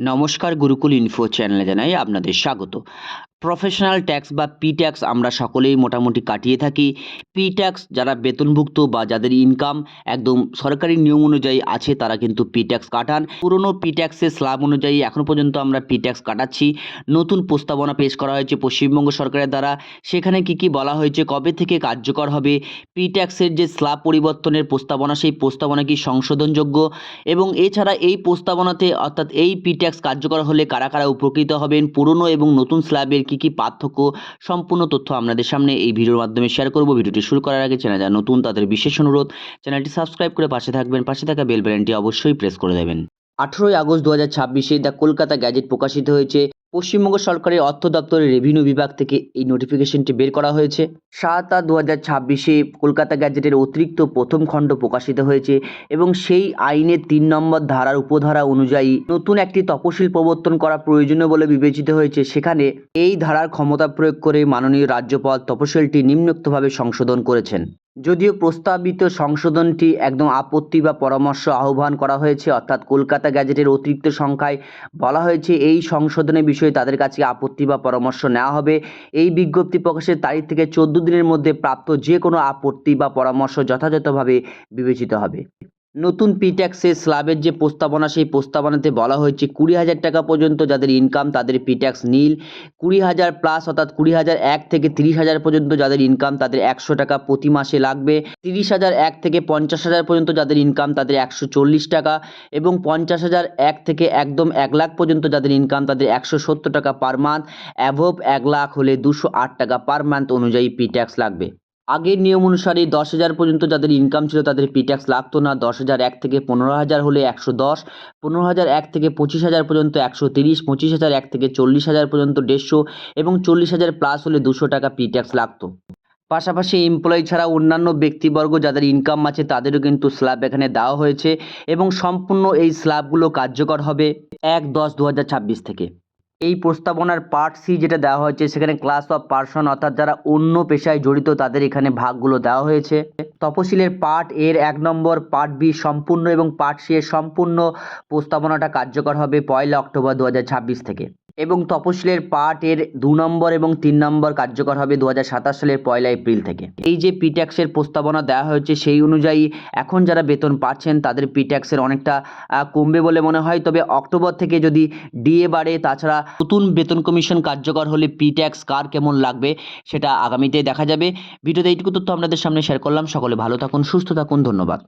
নমস্কার, গুরুকুল ইনফো চ্যানেলে জানাই আপনাদের স্বাগত। প্রফেশনাল ট্যাক্স বা পি ট্যাক্স আমরা সকলেই মোটামুটি কাটিয়ে থাকি। পি ট্যাক্স যারা বেতনভুক্ত বা যাদের ইনকাম একদম সরকারি নিয়ম অনুযায়ী আছে তারা কিন্তু পি ট্যাক্স কাটান। পুরনো পি ট্যাক্সের স্ল্যাব অনুযায়ী এখনও পর্যন্ত আমরা পি ট্যাক্স কাটাচ্ছি। নতুন প্রস্তাবনা পেশ করা হয়েছে পশ্চিমবঙ্গ সরকারের দ্বারা। সেখানে কি বলা হয়েছে, কবে থেকে কার্যকর হবে, পি ট্যাক্সের যে স্ল্যাব পরিবর্তনের প্রস্তাবনা সেই প্রস্তাবনা কি সংশোধনযোগ্য, এবং এছাড়া এই প্রস্তাবনাতে অর্থাৎ এই পি ট্যাক্স কার্যকর হলে কারা কারা উপকৃত হবেন, পুরনো এবং নতুন স্ল্যাবের কি পার্থক্য, সম্পূর্ণ তথ্য আপনাদের সামনে এই ভিডিওর মাধ্যমে শেয়ার করব। ভিডিওটি শুরু করার আগে চ্যানেল যারা নতুন তাদের বিশেষ অনুরোধ, চ্যানেলটি সাবস্ক্রাইব করে পাশে থাকবেন, পাশে থাকা বেল বাটনটি অবশ্যই প্রেস করে দেবেন। 18ই আগস্ট 2026 দ্য কলকাতা গ্যাজেট প্রকাশিত হয়েছে। পশ্চিমবঙ্গ সরকারের অর্থ দপ্তরের রেভিনিউ বিভাগ থেকে এই নোটিফিকেশনটি বের করা হয়েছে। 7/8/2026 কলকাতা গ্যাজেটের অতিরিক্ত প্রথম খণ্ড প্রকাশিত হয়েছে এবং সেই আইনের 3 নম্বর ধারার উপধারা অনুযায়ী নতুন একটি তফসিল প্রবর্তন করা প্রয়োজনীয় বলে বিবেচিত হয়েছে। সেখানে এই ধারার ক্ষমতা প্রয়োগ করে মাননীয় রাজ্যপাল তফসিলটি নিম্নোক্তভাবে সংশোধন করেছেন। যদিও প্রস্তাবিত সংশোধনটি একদম আপত্তি বা পরামর্শ আহ্বান করা হয়েছে, অর্থাৎ কলকাতা গ্যাজেটের অতিরিক্ত সংখ্যায় বলা হয়েছে এই সংশোধনের বিষয়ে তাদের কাছে আপত্তি বা পরামর্শ নেওয়া হবে। এই বিজ্ঞপ্তি প্রকাশের তারিখ থেকে 14 দিনের মধ্যে প্রাপ্ত যে কোনো আপত্তি বা পরামর্শ যথাযথভাবে বিবেচিত হবে। নতুন পি ট্যাক্সের স্ল্যাবের যে প্রস্তাবনা সেই প্রস্তাবনাতে বলা হয়েছে 20,000 টাকা পর্যন্ত যাদের ইনকাম তাদের পি ট্যাক্স নীল, 20,000 প্লাস অর্থাৎ 20,001 থেকে 30,000 পর্যন্ত যাদের ইনকাম তাদের 100 টাকা প্রতি মাসে লাগবে, 30,001 থেকে 50,000 পর্যন্ত যাদের ইনকাম তাদের 140 টাকা, এবং 50,001 থেকে একদম 1 লাখ পর্যন্ত যাদের ইনকাম তাদের 170 টাকা পার মান্থ, অ্যাভোভ 1 লাখ হলে 208 টাকা পার মান্থ অনুযায়ী পি ট্যাক্স লাগবে। আগের নিয়ম অনুসারে 10,000 পর্যন্ত যাদের ইনকাম ছিল তাদের পি ট্যাক্স লাগতো না। 10,001 থেকে 15,000 হলে 110, 15,001 থেকে 25,000 পর্যন্ত 130, 25,001 থেকে 40,000 পর্যন্ত 150 এবং 40,000 প্লাস হলে 200 টাকা পি ট্যাক্স লাগতো। পাশাপাশি এমপ্লয়ি ছাড়া অন্যান্য ব্যক্তিবর্গ যাদের ইনকাম আছে তাদেরও কিন্তু স্ল্যাব এখানে দেওয়া হয়েছে এবং সম্পূর্ণ এই স্ল্যাবগুলো কার্যকর হবে 1/10/2026 থেকে। এই প্রস্তাবনার পার্ট সি যেটা দেওয়া হয়েছে সেখানে ক্লাস অফ পার্সন অর্থাৎ যারা অন্য পেশায় জড়িত তাদের এখানে ভাগগুলো দেওয়া হয়েছে। তফসিলের পার্ট এর 1 নম্বর, পার্ট বি সম্পূর্ণ এবং পার্ট সি এর সম্পূর্ণ প্রস্তাবনাটা কার্যকর হবে 1 অক্টোবর 2026 থেকে, এবং তফসিলের পার্ট এর 2 নম্বর এবং 3 নম্বর কার্যকর হবে 2027 সালের 1 এপ্রিল থেকে। এই যে পি ট্যাক্সের প্রস্তাবনা দেওয়া হয়েছে সেই অনুযায়ী এখন যারা বেতন পাচ্ছেন তাদের পি ট্যাক্সের অনেকটা কমবে বলে মনে হয়। তবে অক্টোবর থেকে যদি ডিএ বাড়ে, তাছাড়া নতুন বেতন কমিশন কার্যকর হলে পি ট্যাক্স কার কেমন লাগবে সেটা আগামীতে দেখা যাবে। ভিডিওতে এইটুকু তথ্য আপনাদের সামনে শেয়ার করলাম। সকলে ভালো থাকুন, সুস্থ থাকুন, ধন্যবাদ।